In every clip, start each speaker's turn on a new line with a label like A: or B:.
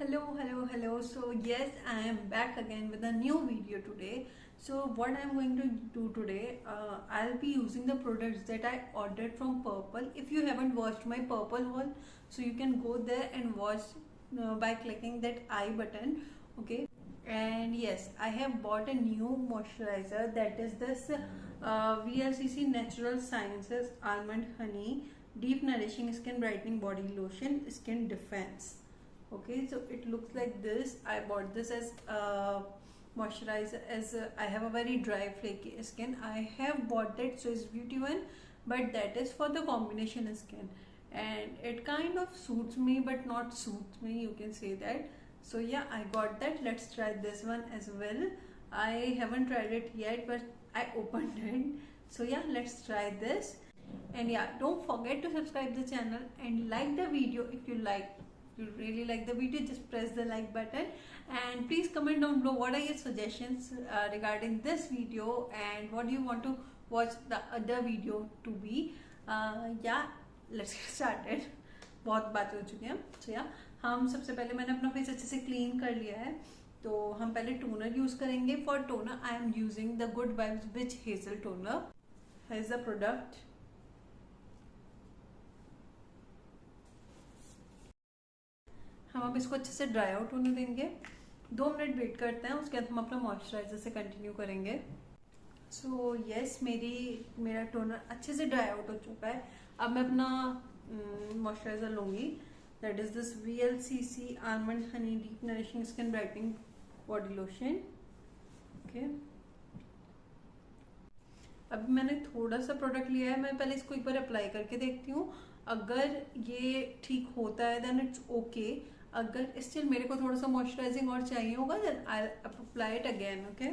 A: Hello. So yes, I am back again with a new video today. So what I'm going to do today, I'll be using the products that I ordered from Purple. If you haven't watched my Purple haul, so you can go there and watch by clicking that I button. Okay. And yes, I have bought a new moisturizer, that is this VLCC Natural Sciences Almond Honey Deep Nourishing Skin Brightening Body Lotion Skin Defense. Okay, so it looks like this. I bought this as moisturizer, as I have a very dry flaky skin. I have bought that Swiss Beauty one, but that is for the combination skin, and it kind of suits me but not suits me, you can say that. So yeah, I got that. Let's try this one as well. I haven't tried it yet, but I opened it. So yeah, let's try this. And yeah, don't forget to subscribe the channel and like the video if you like. If you really like the video, just press the like button, and please comment down below what are your suggestions regarding this video and what do you want to watch the other video to be. Yeah, let's get started. बहुत बातें हो चुकी हैं. So yeah, हम सबसे पहले, मैंने अपना फेस अच्छे से क्लीन कर लिया है, तो हम पहले टोनर यूज करेंगे. For toner I am using the good vibes which hazel toner. Hedge the product. हम अब इसको अच्छे से ड्राई आउट होने देंगे. 2 मिनट वेट करते हैं, उसके बाद हम अपना मॉइस्चराइजर से कंटिन्यू करेंगे. सो यस, मेरा टोनर अच्छे से ड्राई आउट हो चुका है. अब मैं अपना मॉइस्चराइजर लूंगी. That is this VLCC almond Honey deep nourishing skin brightening body lotion. Okay, अभी मैंने थोड़ा सा प्रोडक्ट लिया है. मैं पहले इसको एक बार अप्लाई करके देखती हूँ. अगर ये ठीक होता है देन इट्स ओके. अगर स्टिल मेरे को थोड़ा सा मॉइस्चराइजिंग और चाहिए होगा then I apply it again. Okay,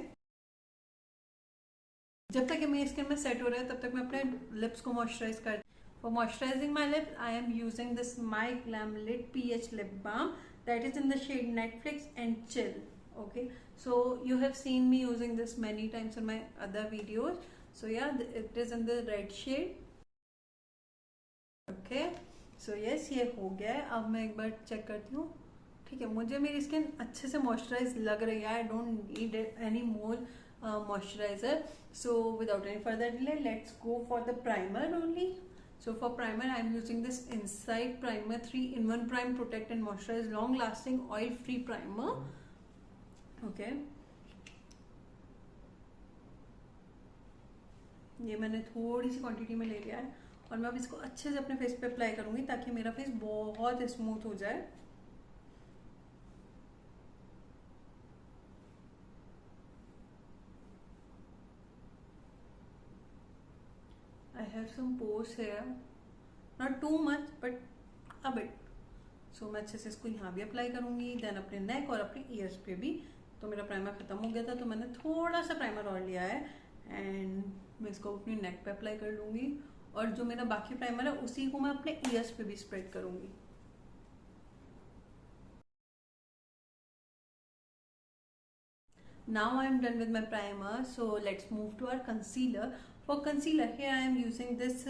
A: जब तक ये मेरी स्किन में सेट हो रहा है तब तक मैं अपने लिप्स को मॉइस्चराइज कर. For moisturising my lips I am using this my glam lit PH lip balm. That is in the shade Netflix and chill. Okay, so you have seen me using this many times in my other videos. So yeah, it is in the red shade. Okay, so yes, ये हो गया है. अब मैं एक बार check करती हूँ. ठीक है, मुझे मेरी स्किन अच्छे से मॉइस्चराइज लग रही है. I don't need any more moisturiser. So without any further delay, let's go for the primer only. So for primer, I am using this Insight Primer 3-in-1 Prime Protect and Moisturize Long Lasting Oil Free Primer. Okay, ये मैंने थोड़ी सी quantity में ले लिया है और मैं अब इसको अच्छे से अपने फेस पे अप्लाई करूंगी ताकि मेरा फेस बहुत स्मूथ हो जाए. I have some pores here, not too much but a bit. So मैं अच्छे से इसको यहाँ भी अप्लाई करूंगी, देन अपने नेक और अपने ईयर्स पे भी. तो मेरा प्राइमर खत्म हो गया था, तो मैंने थोड़ा सा प्राइमर और लिया है एंड मैं इसको अपनी नेक पे अप्लाई कर लूंगी. और जो मेरा बाकी प्राइमर है उसी को मैं अपने ईयर्स पे भी स्प्रेड करूंगी. Now I am done with my primer, so let's move to our concealer. For concealer, here I am using this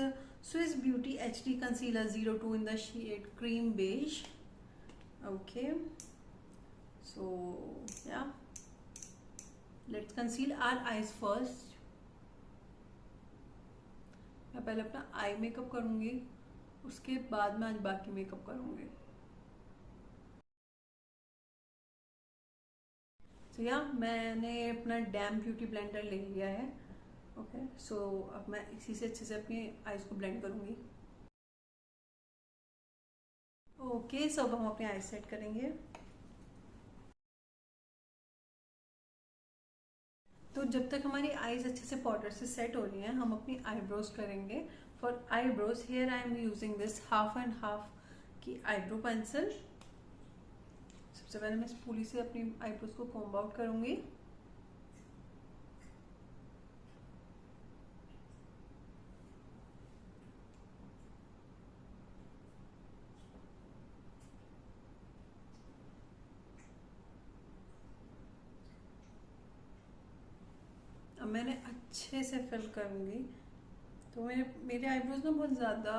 A: Swiss Beauty HD Concealer 02 in the shade Cream Beige. Okay, so yeah, let's conceal our eyes first. मैं पहले अपना eye makeup करूंगी, उसके बाद मैं आज बाकी makeup करूंगी. तो या मैंने अपना डैम ब्यूटी ब्लेंडर ले लिया है. ओके, सो अब मैं इसी से अच्छे से अपनी आईज को ब्लेंड करूंगी. ओके, सो अब हम अपनी आईज सेट करेंगे. तो जब तक हमारी आईज अच्छे से पाउडर से सेट हो रही हैं, हम अपनी आईब्रोज करेंगे. For eyebrows, here I am using this 1/2 की आईब्रो पेंसिल. सबसे पहले मैं स्पूली से अपनी आईब्रोज को कॉम्ब आउट करूंगी. अब मैंने अच्छे से फिल करूंगी. तो मेरे आईब्रोज ना बहुत ज़्यादा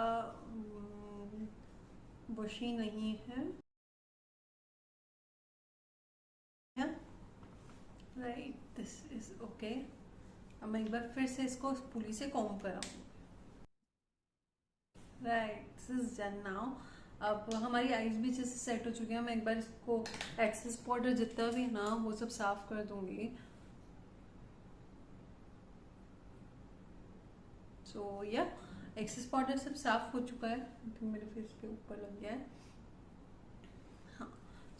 A: बुशी नहीं है. Right, this is okay. अब मैं एक बार फिर से इसको पुली से कॉम्ब कराऊँ। Right, this is done now. अब हमारी आईज भी जैसे सेट हो चुकी है। मैं एक बार इसको एक्सेस पाउडर जितना भी है ना वो सब साफ कर दूंगी। सो या एक्सेस पाउडर सब साफ हो चुका है। मेरे फेस पे ऊपर लग गया है। हाँ,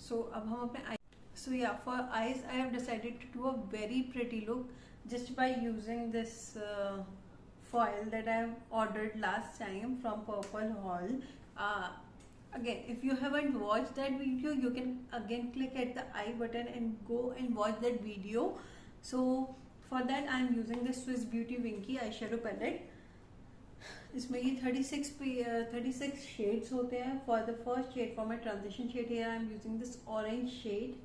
A: सो अब हम अपने so yeah, for eyes I have decided to do a very pretty look just by using this foil that I have ordered last time from Purple Haul. Again, if you haven't watched that video, you can again click at the I button and go and watch that video. So for that I am using this Swiss Beauty Winky eyeshadow palette. इसमें ये 36 shades होते हैं. For the first shade, for my transition shade here, I am using this orange shade.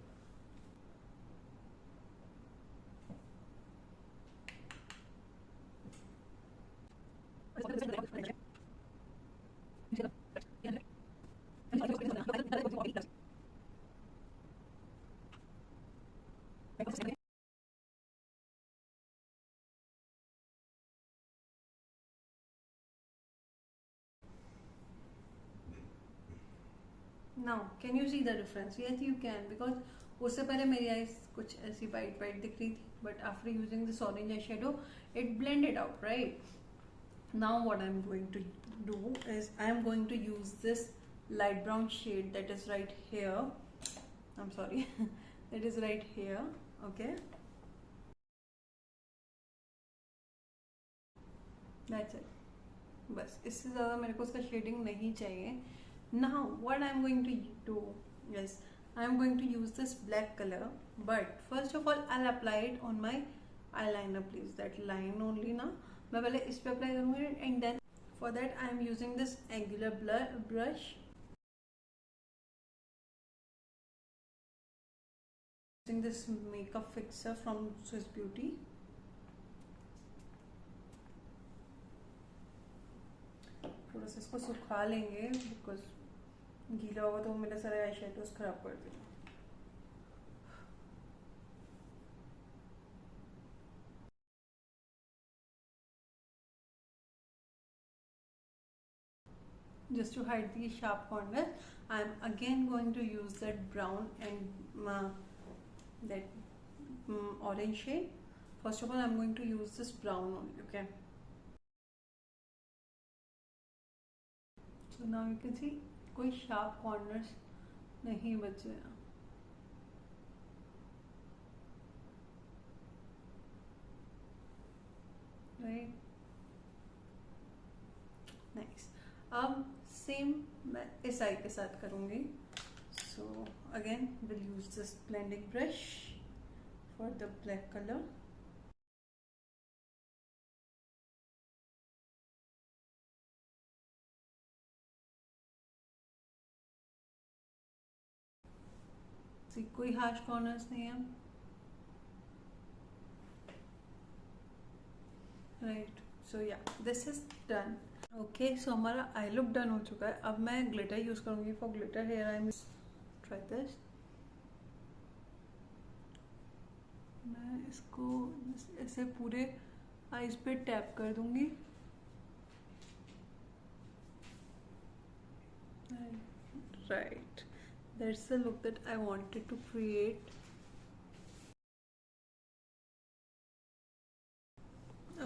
A: Now, can you see the difference? Yes, you can, because उससे पहले मेरी eyes कुछ ऐसी white white दिख रही थी, but after using this orange eyeshadow, it blended out, right? Now what I'm going to do is I'm going to use this light brown shade that is right here. I'm sorry, that is right here. Okay, that's it. बस इससे ज़्यादा मेरे को उसका shading नहीं चाहिए. Now what I'm going to do is I'm going to use this black color, but first of all I'll apply it on my eyeliner. Please, that line only ना मैं पहले इस पे अप्लाई करूँगी, and then for that I am using this angular brush, using this makeup fixer from Swiss Beauty. थोड़ा सा इसको सुखा लेंगे, बिकॉज गीला होगा तो मेरा सारे आई शेडोज खराब कर देगा. Just to hide the sharp corners, I am again going to use that brown and orange shade. First of all, I am going to use this brown only. Okay. So now you can see कोई sharp corners नहीं बचे हैं. Right. Nice. अब same मैं इस आई के साथ करूँगी. So again we'll use this blending brush for the black color. See, कोई harsh corners नहीं है. Right. So yeah, this is done. Okay, so हमारा आई लुक डन हो चुका है. अब मैं ग्लिटर यूज करूँगी. For glitter here I am try this. मैं इसको ऐसे पूरे आईज पे टैप कर दूंगी. Right, that's the look that I wanted to create.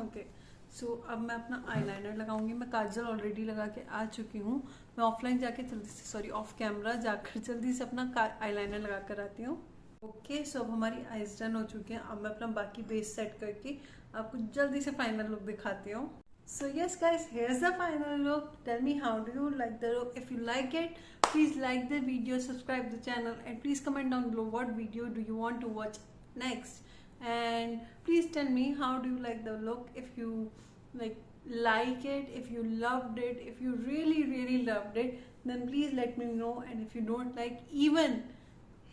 A: Okay, so अब मैं अपना आईलाइनर लगाऊंगी. मैं काजल ऑलरेडी लगा के आ चुकी हूँ. मैं ऑफलाइन जाके जल्दी से, सॉरी ऑफ कैमरा जाकर जल्दी से अपना आईलाइनर लगा कर आती हूँ. ओके, सो अब हमारी आईज डन हो चुकी हैं. अब मैं अपना बाकी बेस सेट करके आपको जल्दी से फाइनल लुक दिखाती हूँ. So yes guys, here's the final look. Tell me, how do you like the look? If you like it, please like the video, subscribe the channel, and please comment down below what video do you want to watch next. And please tell me, how do you like the look? If you like it, if you loved it, if you really loved it, then please let me know. And if you don't like, even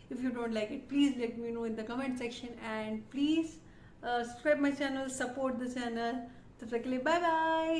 A: if you don't like it, please let me know in the comment section. And please subscribe my channel, support the channel. तब तक के लिए bye bye.